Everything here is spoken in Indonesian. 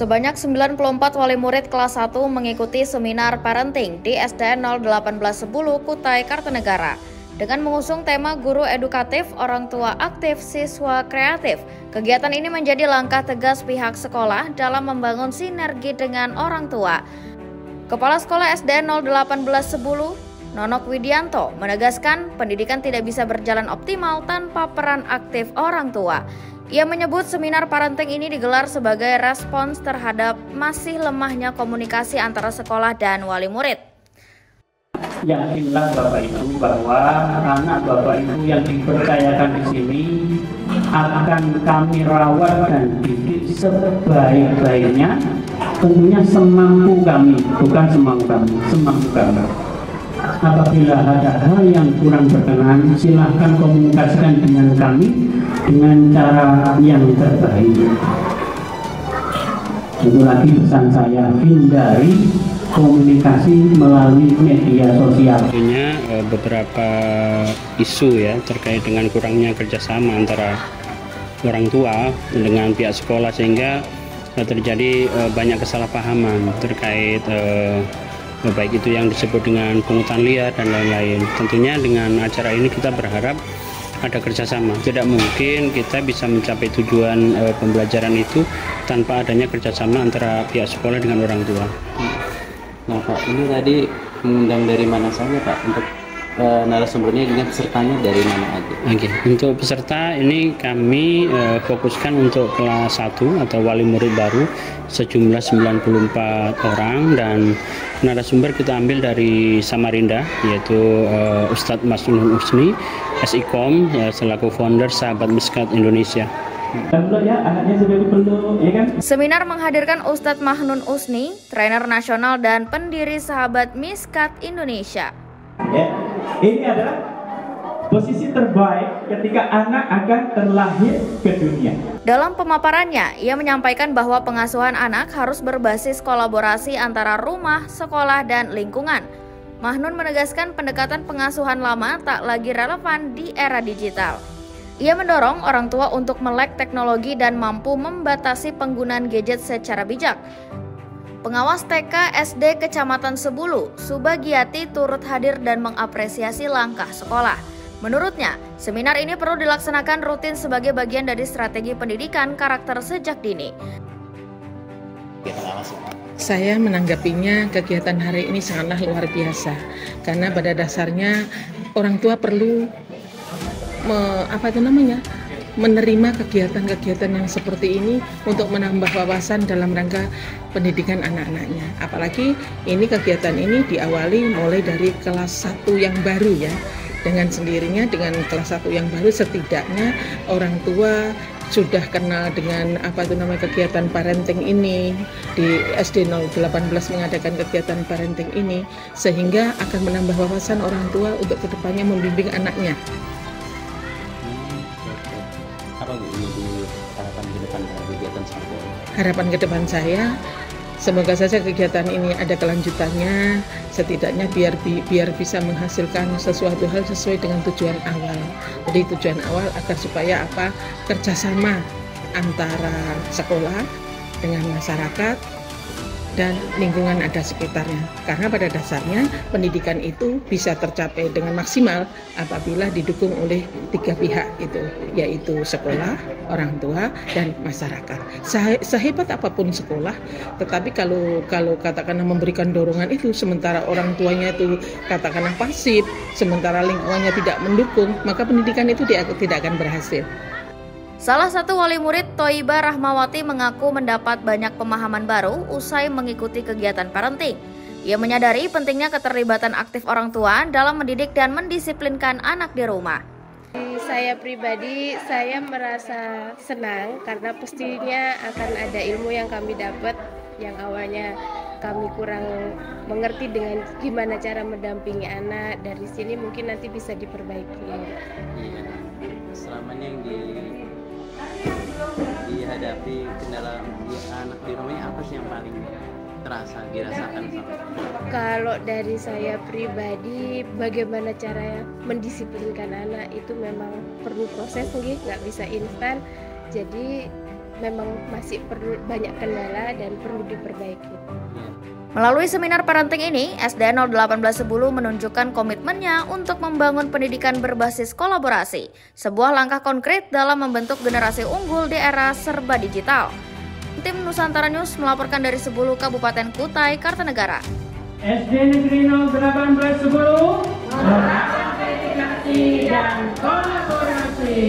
Sebanyak 94 wali murid kelas 1 mengikuti seminar parenting di SDN 01810 Kutai Kartanegara. Dengan mengusung tema guru edukatif, orang tua aktif, siswa kreatif. Kegiatan ini menjadi langkah tegas pihak sekolah dalam membangun sinergi dengan orang tua. Kepala Sekolah SDN 01810, Nonok Widianto, menegaskan pendidikan tidak bisa berjalan optimal tanpa peran aktif orang tua. Ia menyebut seminar parenting ini digelar sebagai respons terhadap masih lemahnya komunikasi antara sekolah dan wali murid. Yakinlah Bapak Ibu bahwa anak Bapak Ibu yang dipercayakan di sini akan kami rawat dan didik sebaik-baiknya, tentunya semampu kami, bukan semampu kami, semampu kami. Apabila ada hal yang kurang berkenan, silahkan komunikasikan dengan kami dengan cara yang terbaik. Itu lagi pesan saya, hindari komunikasi melalui media sosial. Tentunya beberapa isu ya terkait dengan kurangnya kerjasama antara orang tua dengan pihak sekolah, sehingga terjadi banyak kesalahpahaman terkait baik itu yang disebut dengan pungutan liar dan lain-lain. Tentunya dengan acara ini kita berharap ada kerjasama. Tidak mungkin kita bisa mencapai tujuan pembelajaran itu tanpa adanya kerjasama antara pihak sekolah dengan orang tua. Nah Pak, ini tadi mengundang dari mana saja Pak? Untuk narasumbernya dengan pesertanya dari mana aja? Oke, untuk peserta ini kami fokuskan untuk kelas 1 atau wali murid baru sejumlah 94 orang, dan narasumber kita ambil dari Samarinda, yaitu Ustadz Mahnun Usni, SIKOM, selaku founder Sahabat Miskat Indonesia. Seminar menghadirkan Ustadz Mahnun Usni, trainer nasional dan pendiri Sahabat Miskat Indonesia. Ya, ini adalah posisi terbaik ketika anak akan terlahir ke dunia. Dalam pemaparannya, ia menyampaikan bahwa pengasuhan anak harus berbasis kolaborasi antara rumah, sekolah, dan lingkungan. Mahnun menegaskan pendekatan pengasuhan lama tak lagi relevan di era digital. Ia mendorong orang tua untuk melek teknologi dan mampu membatasi penggunaan gadget secara bijak. Pengawas TK SD Kecamatan Sebulu, Subagiati, turut hadir dan mengapresiasi langkah sekolah. Menurutnya, seminar ini perlu dilaksanakan rutin sebagai bagian dari strategi pendidikan karakter sejak dini. Saya menanggapinya kegiatan hari ini sangatlah luar biasa, karena pada dasarnya orang tua perlu menerima kegiatan-kegiatan yang seperti ini untuk menambah wawasan dalam rangka pendidikan anak-anaknya. Apalagi ini kegiatan ini diawali mulai dari kelas 1 yang baru ya. Dengan sendirinya dengan kelas 1 yang baru setidaknya orang tua sudah kenal dengan kegiatan parenting ini. Di SD 018 mengadakan kegiatan parenting ini, sehingga akan menambah wawasan orang tua untuk kedepannya membimbing anaknya. Apa Bu ini harapan ke depan kegiatan seperti ini? Harapan ke depan saya, semoga saja kegiatan ini ada kelanjutannya, setidaknya biar bisa menghasilkan sesuatu hal sesuai dengan tujuan awal. Jadi tujuan awal agar supaya kerjasama antara sekolah dengan masyarakat dan lingkungan ada sekitarnya. Karena pada dasarnya pendidikan itu bisa tercapai dengan maksimal apabila didukung oleh 3 pihak itu, yaitu sekolah, orang tua, dan masyarakat. Sehebat apapun sekolah, tetapi kalau katakanlah memberikan dorongan itu, sementara orang tuanya itu katakanlah pasif, sementara lingkungannya tidak mendukung, maka pendidikan itu tidak akan berhasil. Salah satu wali murid, Thoibah Rahmawati, mengaku mendapat banyak pemahaman baru usai mengikuti kegiatan parenting. Ia menyadari pentingnya keterlibatan aktif orang tua dalam mendidik dan mendisiplinkan anak di rumah. Saya pribadi, saya merasa senang karena pastinya akan ada ilmu yang kami dapat yang awalnya kami kurang mengerti dengan gimana cara mendampingi anak. Dari sini mungkin nanti bisa diperbaiki. Selama yang dihadapi kendala anak di rumahnya, apa sih yang paling dirasakan sama? Kalau dari saya pribadi, bagaimana cara mendisiplinkan anak itu memang perlu proses, nggak bisa instan. Jadi memang masih perlu banyak kendala dan perlu diperbaiki. Melalui seminar parenting ini, SDN 01810 menunjukkan komitmennya untuk membangun pendidikan berbasis kolaborasi, sebuah langkah konkret dalam membentuk generasi unggul di era serba digital. Tim Nusantara News melaporkan dari 10 Kabupaten Kutai Kartanegara. SD Negeri 01810 membangun dedikasi dan kolaborasi.